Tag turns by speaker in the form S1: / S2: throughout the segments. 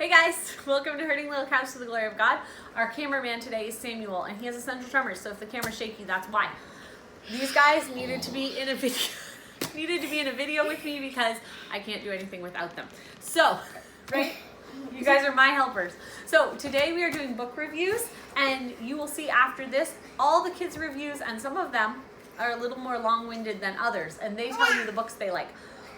S1: Hey guys, welcome to Herding Little Cows to the Glory of God. Our cameraman today is Samuel, and he has essential tremors, so if the camera's shaky, that's why. These guys needed to be in a video with me because I can't do anything without them. So, right? You guys are my helpers. So today we are doing book reviews, and you will see after this all the kids' reviews, and some of them are a little more long-winded than others, and they tell you the books they like.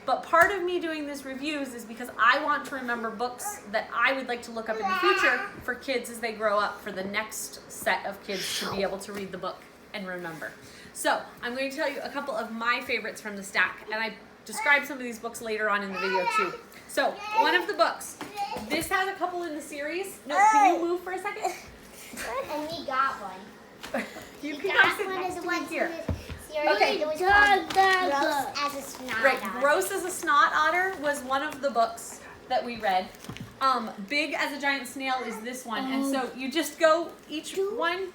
S1: But part of me doing these reviews is because I want to remember books that I would like to look up in the future for kids as they grow up, for the next set of kids to be able to read the book and remember. So I'm going to tell you a couple of my favorites from the stack, and I describe some of these books later on in the video too. So one of the books, this has a couple in the series. No, can you move for a second?
S2: And we got one.
S1: You can come sit next to me here.
S2: Okay. It was called Gross as a Snot
S1: Right,
S2: Otter.
S1: Gross as a Snot Otter was one of the books that we read. Big as a Giant Snail is this one. And so you just go, each one,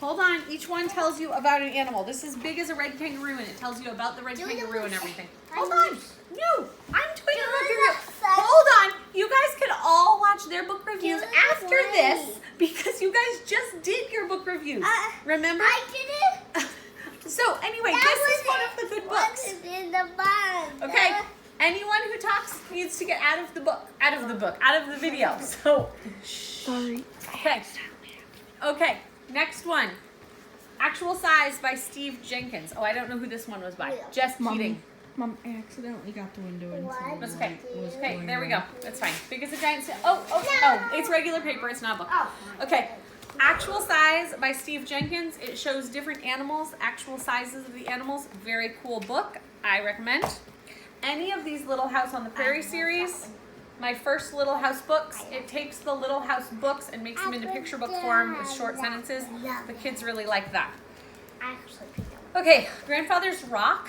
S1: hold on, each one tells you about an animal. This is Big as a Red Kangaroo, and it tells you about the red kangaroo and everything. Hold on, no, I'm doing a book review. Hold on, you guys can all watch their book reviews after this, because you guys just did your book reviews. Remember?
S2: I did it.
S1: So anyway, this is one of the good books.
S2: In the barn.
S1: Okay, anyone who talks needs to get out of the video. So,
S3: Sorry.
S1: Okay, next one. Actual Size by Steve Jenkins. Oh, I don't know who this one was by. Just kidding.
S3: Mom, I accidentally got the window in.
S1: That's okay. Okay, there we go. That's fine. Big as a Giant Snail. Oh, it's regular paper. It's not a book. Okay. Actual Size by Steve Jenkins. It shows different animals, actual sizes of the animals. Very cool book. I recommend. Any of these Little House on the Prairie series, my first Little House books, it takes the Little House books and makes them into picture book form with short sentences. The kids really like that. Okay, Grandfather's Rock,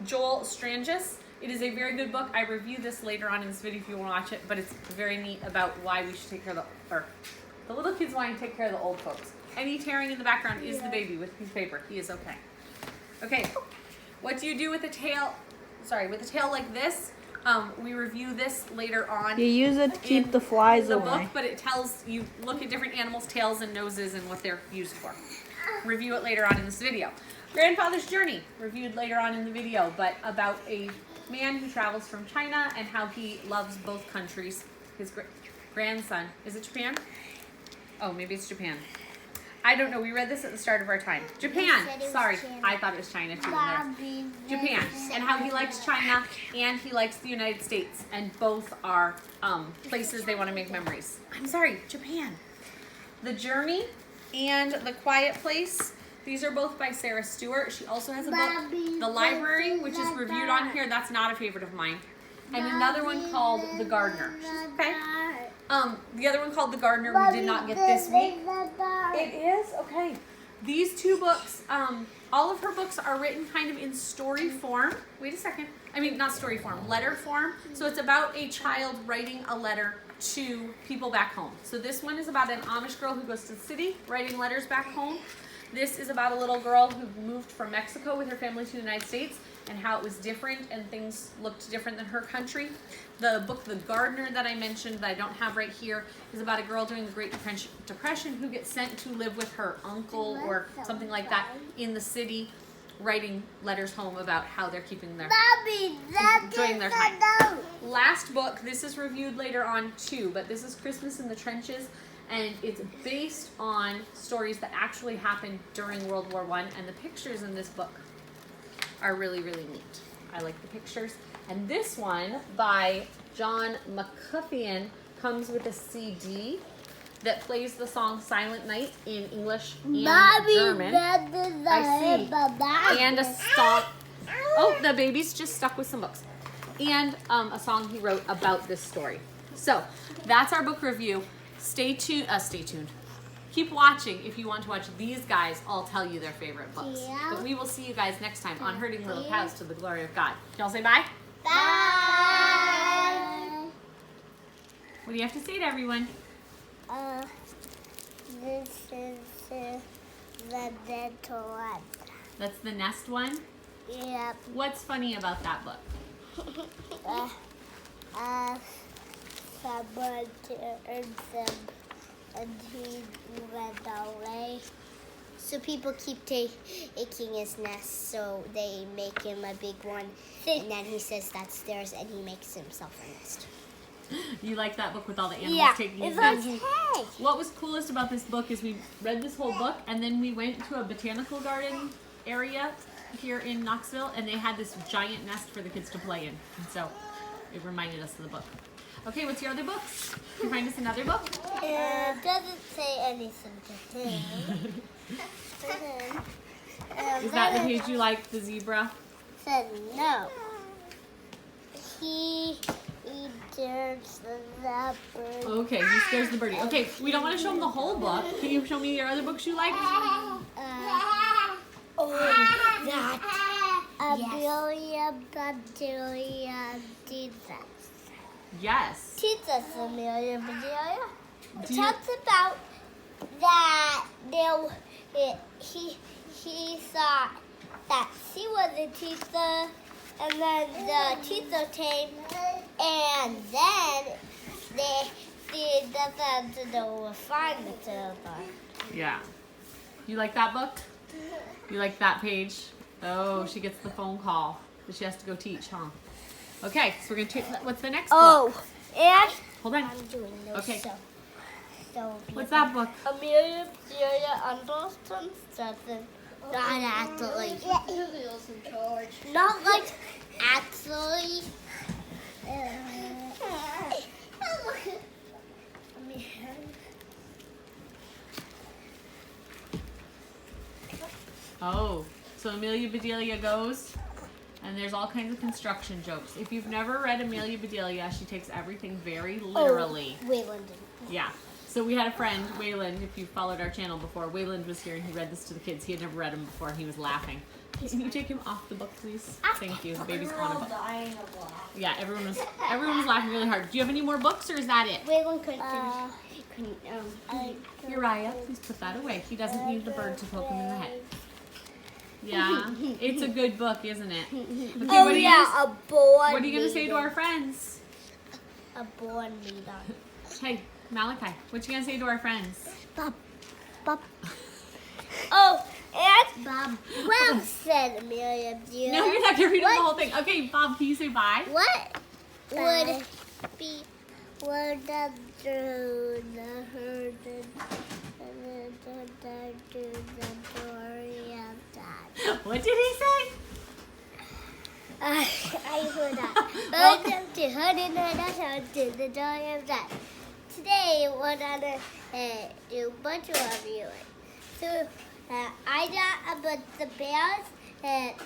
S1: Joel Strangis. It is a very good book. I review this later on in this video if you want to watch it, but it's very neat about why we should take care of the little kids want to take care of the old folks. Any tearing in the background is the baby with a piece of paper. He is okay. Okay, what do you do with a tail? Sorry, with a tail like this? We review this later on.
S3: You use it to keep the flies
S1: the
S3: away.
S1: book, but it tells you, look at different animals' tails and noses and what they're used for. Review it later on in this video. Grandfather's Journey, reviewed later on in the video, but about a man who travels from China and how he loves both countries. His grandson, is it Japan? Oh, maybe it's Japan. I don't know. We read this at the start of our time. Japan. Sorry. I thought it was China too in there. Japan. And how he likes China and he likes the United States. And both are places they want to make memories. I'm sorry. Japan. The Journey and The Quiet Place. These are both by Sara Stewart. She also has a book, The Library, which is reviewed on here. That's not a favorite of mine. And another one called The Gardener. Okay. The other one called The Gardener we did not get this week. It is? Okay. These two books, all of her books are written kind of in story form. Wait a second. I mean, not story form, letter form. So it's about a child writing a letter to people back home. So this one is about an Amish girl who goes to the city writing letters back home. This is about a little girl who moved from Mexico with her family to the United States and how it was different and things looked different than her country. The book, The Gardener, that I mentioned that I don't have right here, is about a girl during the Great Depression who gets sent to live with her uncle or something like that in the city, writing letters home about how they're keeping their, enjoying their time. Last book, this is reviewed later on too, but this is Christmas in the Trenches. And it's based on stories that actually happened during World War I, and the pictures in this book are really, really neat. I like the pictures. And this one by John McCutcheon comes with a CD that plays the song Silent Night in English and German. I see. And a song. Oh, the baby's just stuck with some books. And a song he wrote about this story. So that's our book review. Stay tuned. Keep watching if you want to watch these guys all tell you their favorite books. But we will see you guys next time on Herding Little Cows to the Glory of God. Y'all say bye?
S2: Bye.
S1: What do you have to say to everyone?
S2: This is the dental one.
S1: That's the nest one?
S2: Yep.
S1: What's funny about that book?
S2: someone turns them and he went away. So people keep taking his nest, so they make him a big one. And then he says that's theirs, and he makes himself a nest.
S1: You like that book with all the animals taking his nest? What was coolest about this book is we read this whole book, and then we went to a botanical garden area here in Knoxville, and they had this giant nest for the kids to play in. And so it reminded us of the book. Okay, what's your other books? Can you find us another book?
S2: It doesn't say anything today.
S1: Is that the page you like, the zebra?
S2: Said no. He scares the bird.
S1: Okay, he scares the birdie. Okay, we don't want to show them the whole book. Can you show me your other books you liked?
S2: Abigail, Bedelia, Jesus.
S1: Yes.
S2: Jesus, Amelia, Bedelia. It
S1: Do you-
S2: talks about that he thought that she was a teacher, and then the teacher came, and then they decided to do find the children.
S1: Yeah. You like that book? You like that page? Oh, she gets the phone call, but she has to go teach, huh? Okay, so we're gonna take. What's the next book?
S2: And
S1: Hold on.
S2: I'm doing those.
S1: Okay.
S2: So
S1: What's that book?
S2: Amelia, Bedelia, Anderson, Stephen. Not actually. Not like actually.
S1: Oh, so Amelia Bedelia goes, and there's all kinds of construction jokes. If you've never read Amelia Bedelia, she takes everything very literally.
S2: Wayland.
S1: Yeah. So we had a friend, Wayland, if you followed our channel before, Wayland was here and he read this to the kids. He had never read them before and he was laughing. Can you take him off the book, please? Thank you. The baby's on a book. Yeah, everyone was laughing really hard. Do you have any more books or is that it?
S2: Wayland couldn't finish.
S1: Uriah, please put that away. He doesn't need the bird to poke him in the head. Yeah, it's a good book, isn't it? Okay,
S2: Oh yeah, a board.
S1: What are you gonna say to our friends?
S2: A board meeting.
S1: Hey, Malachi, what you gonna say to our friends?
S2: Bob. Oh, and Bob. Well said, Amelia.
S1: No, you're not gonna read the whole thing. Okay, Bob, can you say bye?
S2: What would be what the do the herd
S1: What did he say?
S2: I heard that. The joy of that. Today we're gonna do a bunch of viewing. So I got about the bears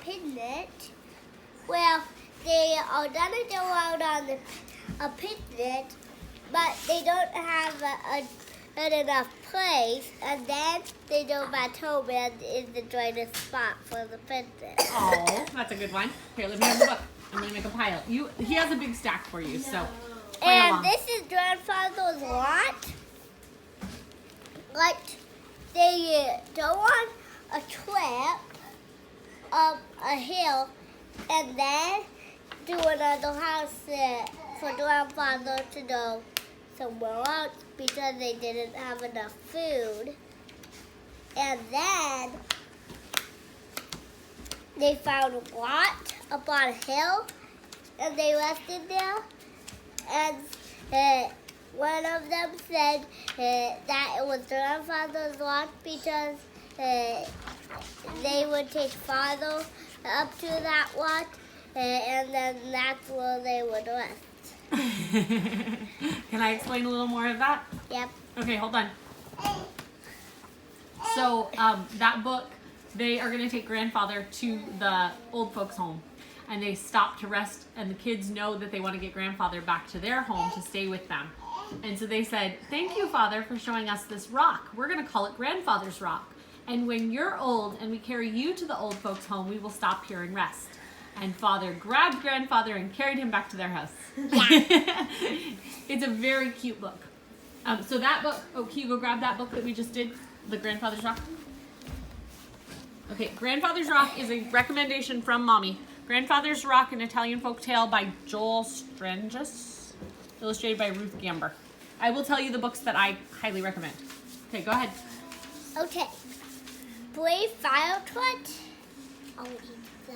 S2: picnic. Well, they are gonna go out on a picnic, but they don't have enough place, and then they go back home and is enjoying the spot for the picnic.
S1: Oh, that's a good one. Here, let me have the book. I'm gonna make a pile. He has a big stack for you, so play
S2: And
S1: along.
S2: this is grandfather's lot. Like they go on a trip up a hill and then do another house for grandfather to go somewhere else because they didn't have enough food. And then they found a lot up on a hill and they rested there. And one of them said that it was grandfather's lot because they would take father up to that lot, and then that's where they would rest.
S1: Can I explain a little more of that?
S2: Yep.
S1: Okay, hold on. So that book, they are going to take grandfather to the old folks' home. And they stop to rest, and the kids know that they want to get grandfather back to their home to stay with them. And so they said, "Thank you, Father, for showing us this rock. We're going to call it Grandfather's Rock. And when you're old and we carry you to the old folks' home, we will stop here and rest." And Father grabbed grandfather and carried him back to their house. Yeah. It's a very cute book. So that book, can you go grab that book that we just did, the Grandfather's Rock? Okay, Grandfather's Rock is a recommendation from Mommy. Grandfather's Rock, an Italian folk tale by Joel Stranges. illustrated by Ruth Gamber. I will tell you the books that I highly recommend. Okay, go ahead.
S2: Okay. Brave Fire Trot. I'll read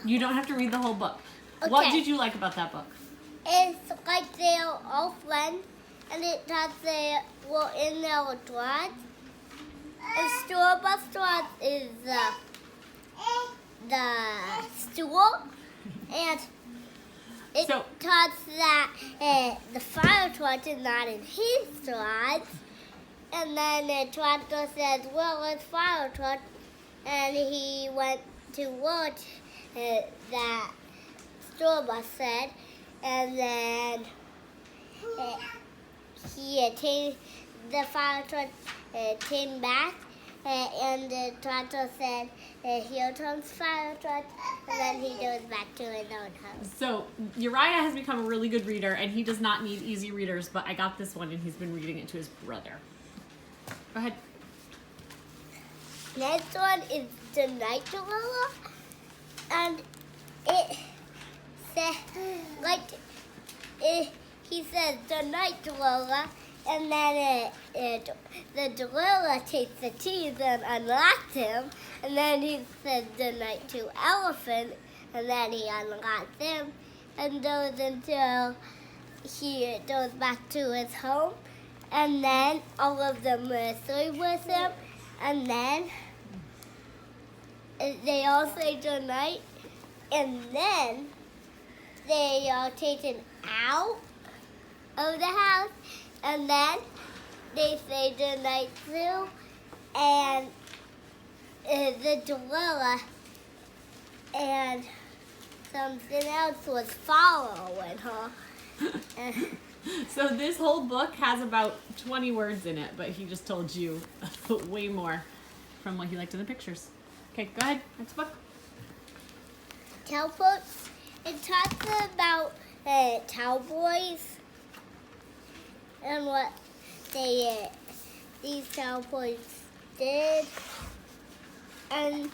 S2: the
S1: You don't have to read the whole book. What
S2: Okay.
S1: did you like about that book?
S2: It's like they're all friends, and it does they were in their dress. And store bus dress is the stool, and it
S1: So-
S2: talks that the fire truck is not in his dress. And then the tractor says, "Well, it's fire truck," and he went to work. That store bus said, and then the fire truck came back, and the tractor said, "Here comes fire truck," and then he goes back to his own house.
S1: So Uriah has become a really good reader, and he does not need easy readers, but I got this one, and he's been reading it to his brother. Go ahead.
S2: Next one is the Night Gorilla, and it says he says the Night Gorilla, and then the gorilla takes the keys and unlocks him, and then he says the night to elephant, and then he unlocks him and goes until he goes back to his home, and then all of them sleep with him, and then they all say good night, and then they are taken out of the house, and then they say good night too, and the gorilla and something else was following her.
S1: So this whole book has about 20 words in it, but he just told you way more from what he liked in the pictures. Okay, go ahead. Next book.
S2: Cowboys. It talks about cowboys and what these cowboys did, and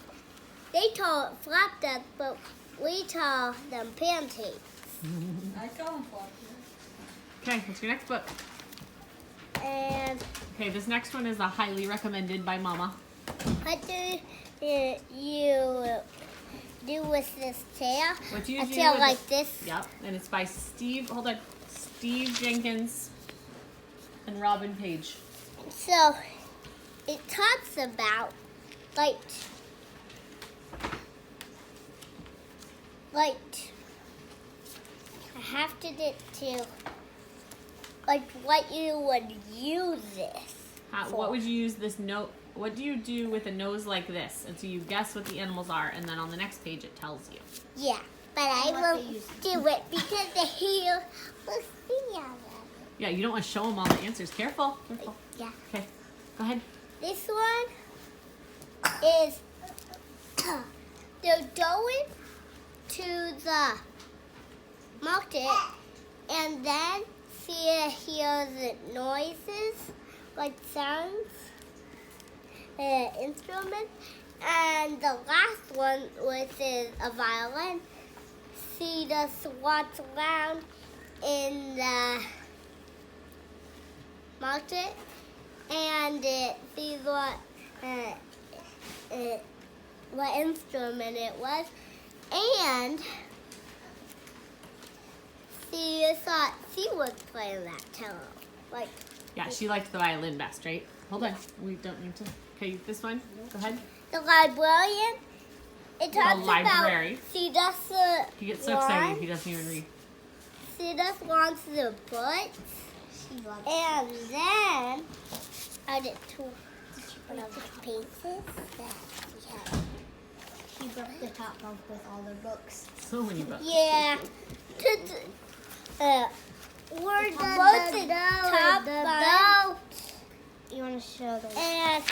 S2: they call it flapjacks, but we call them pancakes.
S3: I call them floppies.
S1: Okay, what's your next book?
S2: And
S1: Okay, this next one is a highly recommended by Mama.
S2: what do you do with this tail?
S1: What do you
S2: A
S1: do
S2: tail
S1: with
S2: like
S1: it?
S2: this.
S1: Yep, and it's by Steve Jenkins and Robin Page.
S2: So it talks about like I have to get to like what you would use this. for.
S1: What would you use this note? What do you do with a nose like this until you guess what the animals are, and then on the next page it tells you?
S2: Yeah, but I won't do it because the hair will see all of
S1: Yeah, you don't want to show them all the answers. Careful.
S2: it.
S1: Careful.
S2: Yeah.
S1: Okay, go ahead.
S2: This one is they're going to the market and then hear the noises, like sounds, instruments, and the last one, which is a violin, she just walks around in the market and sees what instrument it was, and she thought she was playing that cello. Like,
S1: Yeah, she liked the violin best, right? Hold on. We don't need to. Okay, this one. Go ahead.
S2: the librarian, it talks
S1: library.
S2: about she just
S1: He gets so excited he doesn't even read.
S2: She just wants the books, and then I get two of the pieces that we have.
S4: She broke the top off with all the books.
S1: So many books.
S2: Yeah. We're the top boat.
S4: You want to show them?
S2: And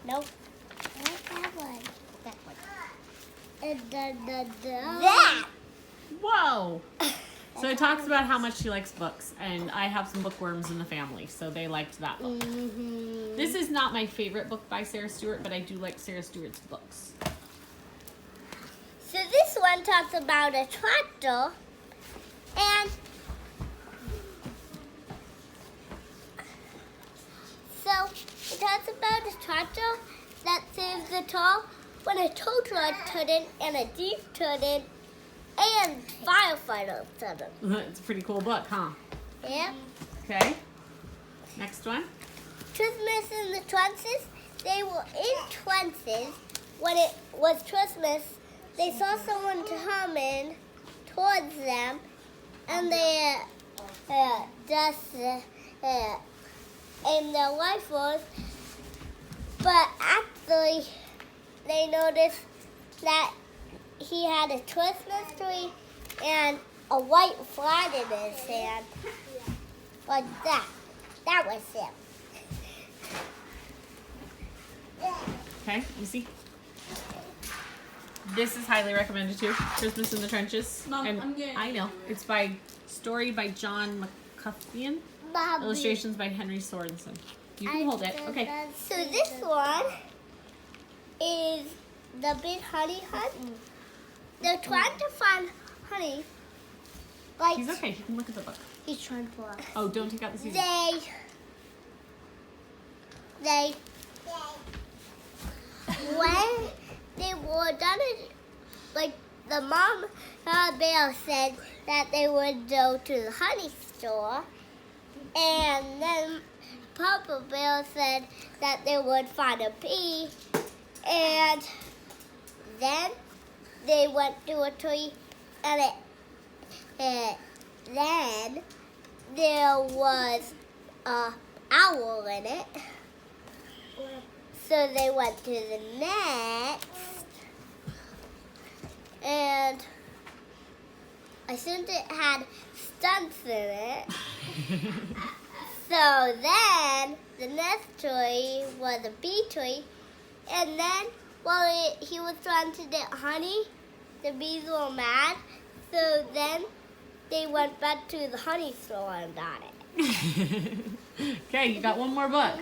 S2: nope. Where's that one?
S4: That one.
S2: And
S1: That! Whoa! So it talks about how much she likes books, and I have some bookworms in the family, so they liked that book.
S2: Mm-hmm.
S1: This is not my favorite book by Sarah Stewart, but I do like Sarah Stewart's books.
S2: So this one talks about a tractor, and tells about a turtle that saves the tow when a tow truck turtle and a jeep turtle and firefighter turtle.
S1: It's a pretty cool book, huh?
S2: Yeah.
S1: Okay. Next one.
S2: Christmas in the trenches. They were in trenches when it was Christmas. They saw someone coming towards them, and they just aimed their rifles. But actually, they noticed that he had a Christmas tree and a white flag in his hand. Like that. That was him.
S1: Okay, you see? This is highly recommended too. Christmas in the Trenches.
S3: Mom,
S1: and
S3: I'm getting
S1: I know. It's by story by John McCutcheon.
S2: Bobby.
S1: Illustrations by Henry Sorensen. You can hold it. Okay.
S2: So this one is the big honey hunt. They're trying to find honey. Like
S1: He's okay. He can look at the book.
S2: he's trying to pull out.
S1: Oh, don't take out the season.
S2: They when they were done it, like the mom Abigail said that they would go to the honey store, and then Papa Bear said that they would find a bee, and then they went to a tree, and then there was a owl in it. So they went to the next, and I think it had stunts in it. So then the next tree was a bee tree, and then while he was trying to get honey, the bees were mad. So then they went back to the honey store and got it.
S1: Okay, you got one more book.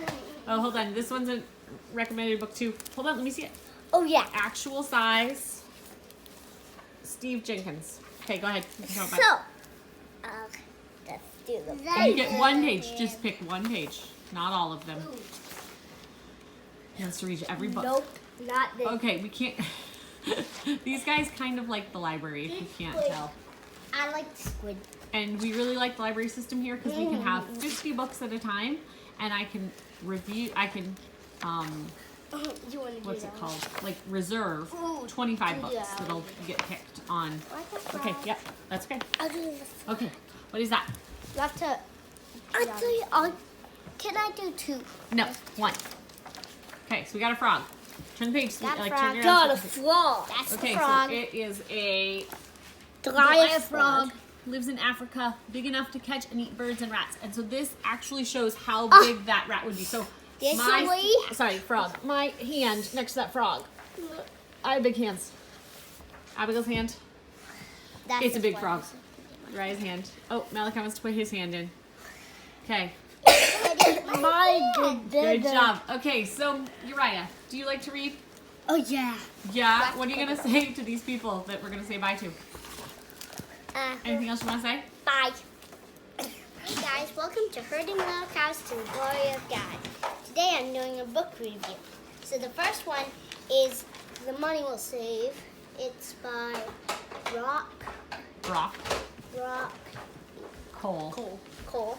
S1: Oh, hold on. This one's a recommended book too. Hold on, let me see it.
S2: Oh yeah.
S1: Actual size. Steve Jenkins. Okay, go ahead. You can count back.
S2: So, let's do the
S1: And you get one page. Just pick one page. Not all of them. He wants to read every book.
S2: Nope, not this.
S1: Okay, we can't. These guys kind of like the library, if you can't tell.
S2: I like squid.
S1: And we really like the library system here because we can have 50 books at a time, and I can review. I can,
S2: You want to do
S1: what's
S2: that
S1: it called? Like reserve 25 books that'll get picked on.
S2: one?
S1: Okay, yep, that's okay.
S2: I'll do this.
S1: Okay, what is that?
S2: You have to. Actually, can I do two?
S1: No, one. Okay, so we got a frog. Turn the page.
S2: Got a
S1: like,
S2: frog.
S1: turn your
S2: Got a
S1: eyes.
S2: frog. That's
S1: Okay,
S2: a frog.
S1: so it is a
S2: Goliath
S1: frog. Lives in Africa, big enough to catch and eat birds and rats. And so this actually shows how big that rat would be. So
S2: This way?
S1: frog. My hand next to that frog. I have big hands. Abigail's hand.
S2: That's
S1: It's a
S2: the
S1: big
S2: frog.
S1: frog. Uriah's hand. Oh, Malachi wants to put his hand in. Okay. Good job. Okay, so Uriah, do you like to read?
S2: Oh yeah.
S1: Yeah. What are you gonna say to these people that we're gonna say bye to? Anything else you want to say?
S2: Bye. Hey guys, welcome to Herding Little Cows to the Glory of God. Today I'm doing a book review. So the first one is The Money Will Save. It's by Brock Cole.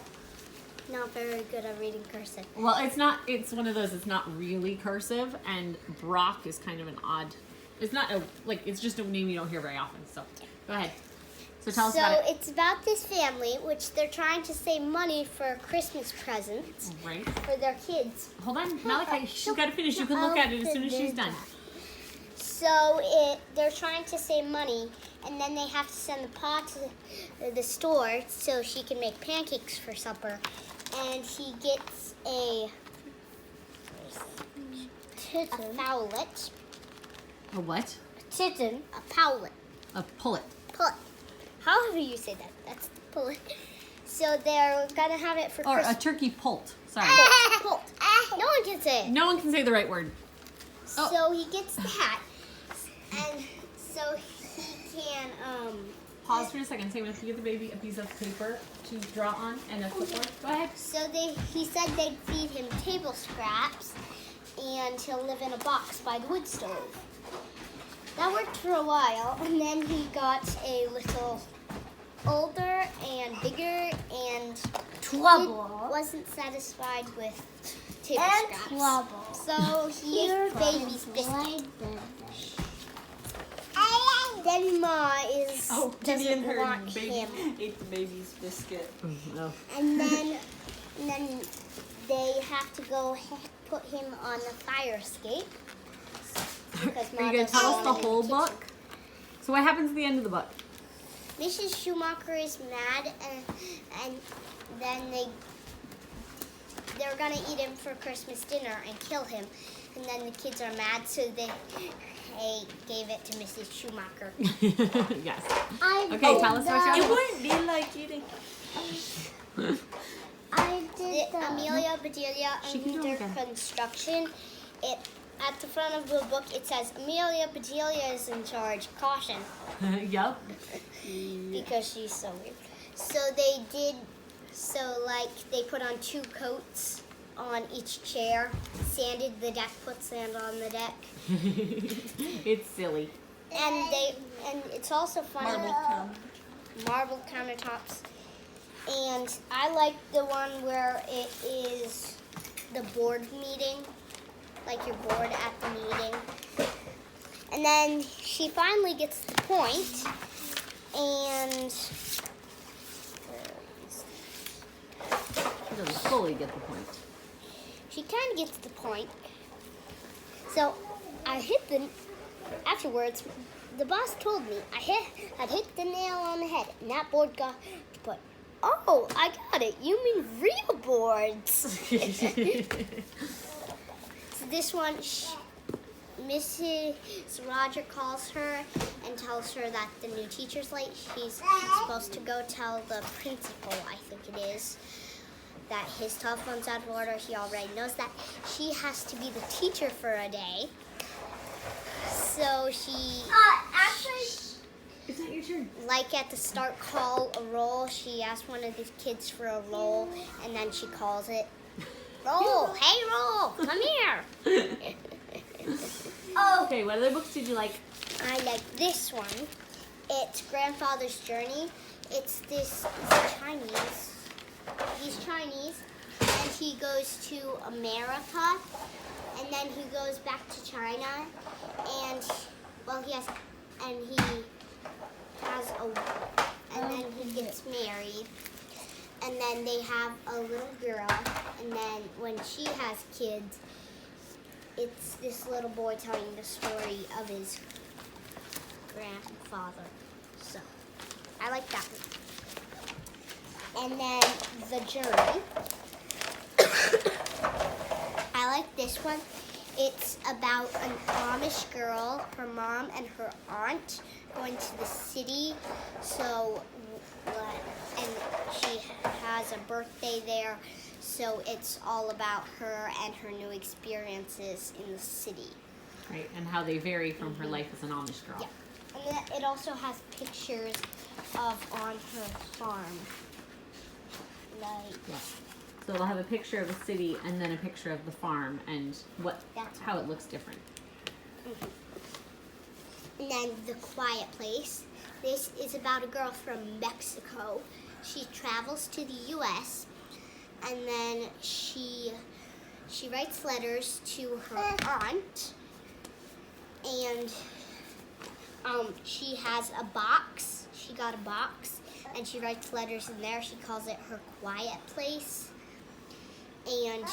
S2: Not very good at reading cursive.
S1: Well, it's not. It's one of those. It's not really cursive, and Brock is kind of an odd. It's not a It's just a name you don't hear very often. So, go ahead. So tell us about it.
S2: So it's about this family, which they're trying to save money for Christmas presents
S1: Right.
S2: for their kids.
S1: Hold on, Malachi. She's got to finish. You can look at it as soon as she's done.
S2: So they're trying to save money, and then they have to send the pot to the store so she can make pancakes for supper. And he gets a fowlet.
S1: A what?
S2: Kitten. A powlet.
S1: A pullet.
S2: Pullet. However you say that. That's pullet. So they're gonna have it for
S1: Or a
S2: Christmas.
S1: turkey pult. Sorry.
S2: Pult. No one can say it.
S1: No one can say the right word. Oh.
S2: So he gets that, and so he can
S1: pause for a second. Say, if you give the baby a piece of paper to draw on and a clipboard. Go ahead.
S2: So he said they'd feed him table scraps, and he'll live in a box by the wood stove. That worked for a while, and then he got a little older and bigger, and
S4: Trouble.
S2: wasn't satisfied with table
S4: And
S2: scraps.
S4: trouble.
S2: So he ate baby's biscuit. Then Ma doesn't want him.
S3: Ate the baby's biscuit.
S1: No.
S2: And then they have to go put him on the fire escape. Because
S1: Are you going to tell us the whole book? So what happens at the end of the book?
S2: Mrs. Schumacher is mad, and then they're gonna eat him for Christmas dinner and kill him. And then the kids are mad, so they gave it to Mrs. Schumacher.
S1: Yes. Okay, tell us what
S3: It
S1: your
S3: wouldn't be like eating.
S4: I did
S2: Amelia Bedelia
S1: She can do it
S2: under
S1: again.
S2: construction. At the front of the book, it says Amelia Bedelia is in charge. Caution.
S1: Yup.
S2: Because she's so weird. So they put on 2 coats on each chair, sanded the deck, put sand on the deck,
S1: It's silly.
S2: and it's also fun. Marble countertops. And I like the one where it is the board meeting, like you're bored at the meeting. And then she finally gets the point, and
S1: She doesn't fully get the point.
S2: she kind of gets the point. So afterwards, the boss told me I had hit the nail on the head, and that board got the point. Oh, I got it. You mean real boards. So this one, Mrs. Roger calls her and tells her that the new teacher's late. She's supposed to go tell the principal, I think it is, that his telephone's out of order. He already knows that. She has to be the teacher for a day. So she,
S1: It's not your turn.
S2: like at the start, call a roll. She asks one of the kids for a roll, and then she calls it. Roll! Hey, roll! Come here!
S1: Okay, what other books did you like?
S2: I like this one. It's Grandfather's Journey. It's this Chinese. He's Chinese, and he goes to America, and then he goes back to China, and then he gets married, and then they have a little girl, and then when she has kids, it's this little boy telling the story of his grandfather. So, I like that one. And then The Journey. I like this one. It's about an Amish girl, her mom, and her aunt going to the city. And she has a birthday there. So it's all about her and her new experiences in the city.
S1: Right, and how they vary from her life as an Amish girl.
S2: Yeah. And then it also has pictures of on her farm. Like,
S1: Yeah. So it'll have a picture of the city and then a picture of the farm and how it looks different.
S2: and then The Quiet Place. This is about a girl from Mexico. She travels to the U.S. and then she writes letters to her aunt, and she has a box. She got a box, and she writes letters in there. She calls it her quiet place. And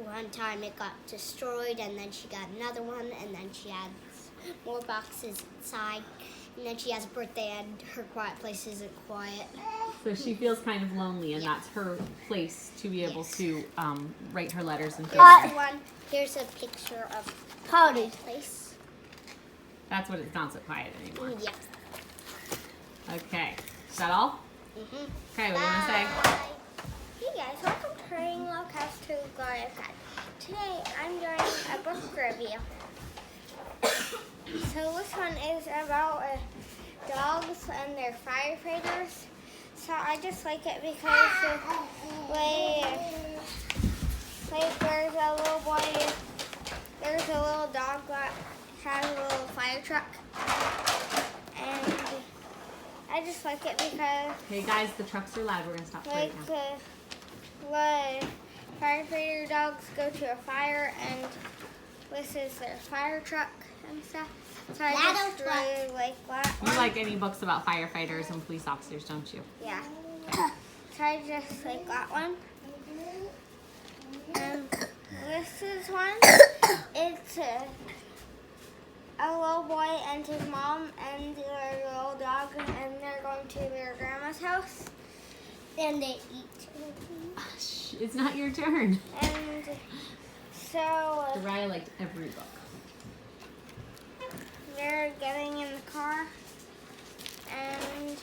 S2: one time it got destroyed, and then she got another one, and then she adds more boxes inside. And then she has a birthday, and her quiet place isn't quiet.
S1: So she feels kind of lonely, and that's her place to be able to write her letters and things.
S2: Here's a picture of
S4: Party.
S2: place.
S1: That's what it's not so quiet anymore.
S2: Yeah.
S1: Okay. Is that all?
S2: Mm-hmm.
S1: Okay, what do you want to say?
S4: Hey guys, welcome to Turning Locals to Gloria Cat. Today I'm doing a book review. So this one is about dogs and they're firefighters. So I just like it because there's a little dog that has a little fire truck. And I just like it because
S1: Hey guys, the trucks are loud. We're gonna stop right now.
S4: Firefighter dogs go to a fire and this is their fire truck and stuff. So I just really like that one.
S1: You like any books about firefighters and police officers, don't you?
S4: Yeah. So I just like that one. And this is one. It's a little boy and his mom and their little dog, and they're going to their grandma's house.
S2: And they eat.
S1: Shh, it's not your turn.
S4: And so
S1: Uriah liked every book.
S4: they're getting in the car, and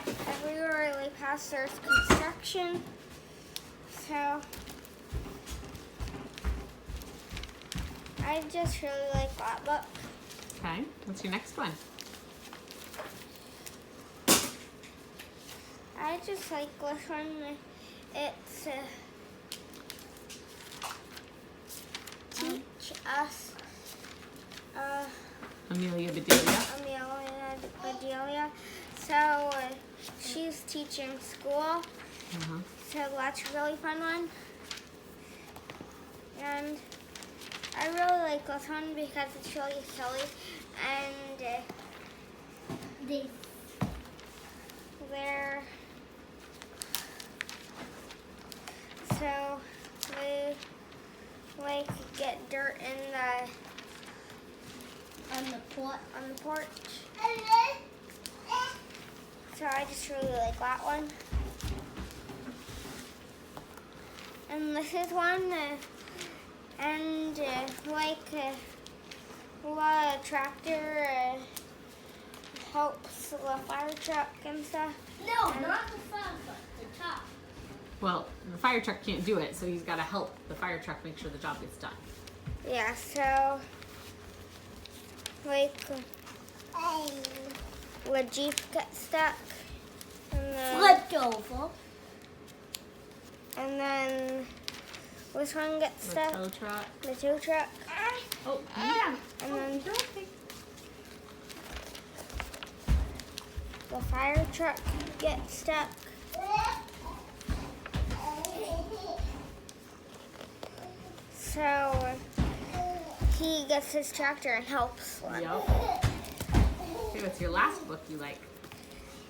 S4: everywhere they pass there's construction. So I just really like that book.
S1: Okay, what's your next one?
S4: I just like this one. It's teach us
S1: Amelia Bedelia.
S4: Amelia. So she's teaching school.
S1: Uh-huh.
S4: So that's a really fun one. And I really like this one because it's really silly. And they like get dirt in
S2: On the porch.
S4: on the porch. So I just really like that one. And this is one, a tractor helps the fire truck and stuff.
S2: No, not the front, but the top.
S1: Well, the fire truck can't do it, so he's got to help the fire truck make sure the job gets done.
S4: Yeah, so the Jeep gets stuck. And then,
S2: Flipped over.
S4: and then this one gets
S1: The
S4: stuck.
S1: tow truck.
S4: The tow truck.
S1: Oh, yeah.
S4: And then the fire truck gets stuck. So he gets his tractor and helps one.
S1: Yep. Okay, what's your last book you like?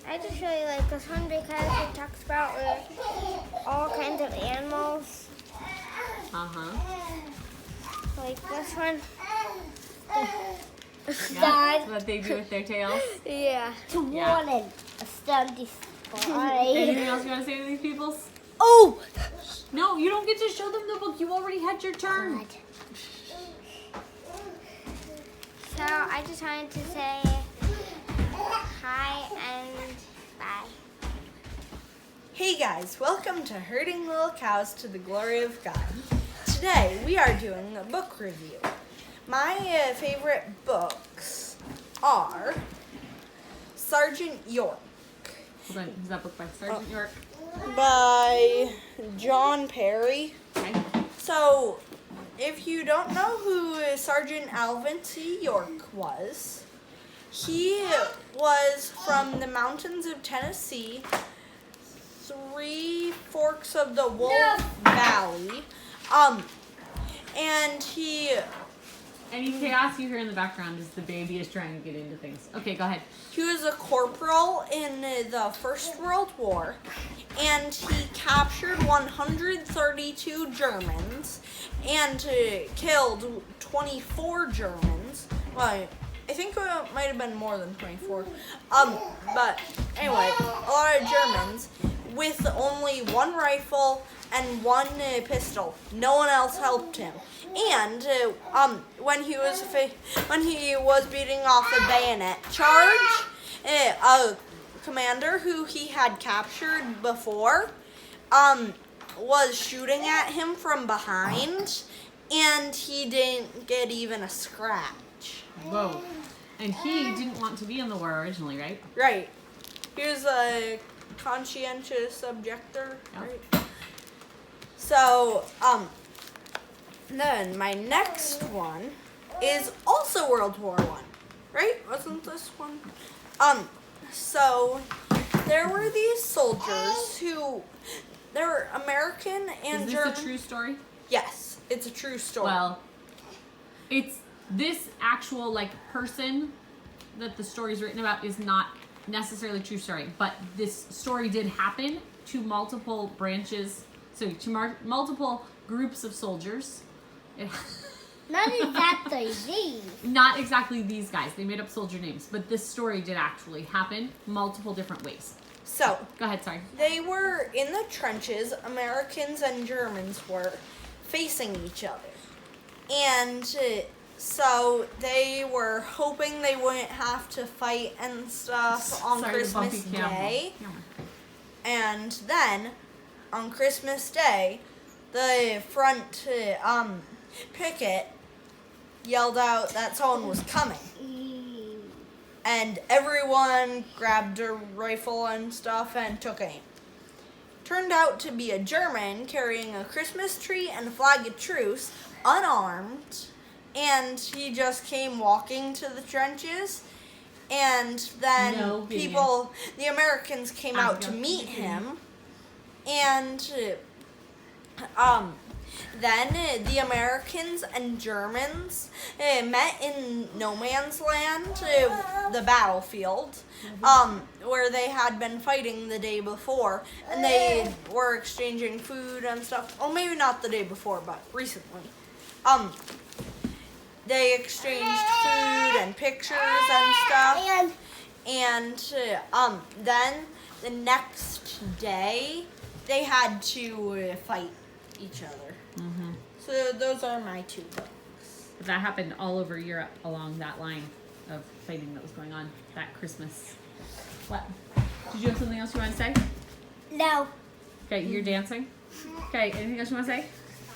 S4: I just really like this one because it talks about all kinds of animals.
S1: Uh-huh.
S4: Like this one.
S1: Yeah, what they do with their tails.
S4: Yeah.
S2: To
S1: Yeah.
S2: warn a study spy.
S1: Anything else you want to say to these people?
S2: Oh!
S1: No, you don't get to show them the book. You already had your turn.
S4: So I just wanted to say hi and bye.
S3: Hey guys, welcome to Herding Little Cows to the Glory of God. Today we are doing a book review. My favorite books are Sergeant York
S1: Hold on, is that book by Sergeant York?
S3: by John Perry.
S1: Okay.
S3: So, if you don't know who Sergeant Alvin T. York was, he was from the mountains of Tennessee, Three Forks of the Wolf Valley, and
S1: Any chaos you hear in the background is the baby is trying to get into things. Okay, go ahead.
S3: he was a corporal in the First World War, and he captured 132 Germans and killed 24 Germans. Well, I think it might have been more than 24. But anyway, a lot of Germans with only one rifle and one pistol. No one else helped him. And when he was beating off a bayonet charge, a commander who he had captured before was shooting at him from behind, and he didn't get even a scratch.
S1: Whoa. And he didn't want to be in the war originally, right?
S3: Right. He was a conscientious objector,
S1: Yep.
S3: right? So, then my next one is also World War I, right? Wasn't this one? So there were these soldiers who, they were American and
S1: Is this
S3: German.
S1: a true story?
S3: Yes, it's a true story.
S1: Well, it's this actual person that the story's written about is not necessarily a true story, but this story did happen to multiple branches, so to multiple groups of soldiers.
S2: Not exactly these.
S1: Not exactly these guys. They made up soldier names, but this story did actually happen multiple different ways.
S3: So
S1: Go ahead, sorry.
S3: they were in the trenches, Americans and Germans were facing each other. And so they were hoping they wouldn't have to fight and stuff on
S1: Sorry to bump
S3: Christmas
S1: you, camera.
S3: Day.
S1: Camera.
S3: And then on Christmas Day, the front picket yelled out that someone was coming. And everyone grabbed a rifle and stuff and took aim. Turned out to be a German carrying a Christmas tree and a flag of truce, unarmed, and he just came walking to the trenches. And then
S1: No kidding.
S3: the Americans came out to
S1: Abigail,
S3: meet
S1: kidding.
S3: him, and then the Americans and Germans met in no man's land, the battlefield, where they had been fighting the day before, and they were exchanging food and stuff. Oh, maybe not the day before, but recently. They exchanged food and pictures and stuff. And then the next day, they had to fight each other.
S1: Mm-hmm.
S3: So those are my two books.
S1: But that happened all over Europe along that line of fighting that was going on that Christmas. What? Did you have something else you want to say?
S2: No.
S1: Okay, you're dancing. Okay, anything else you want to say?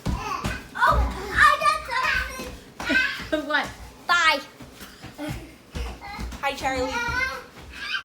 S2: Oh, I got something.
S1: What?
S2: Bye.
S3: Hi, Charlie.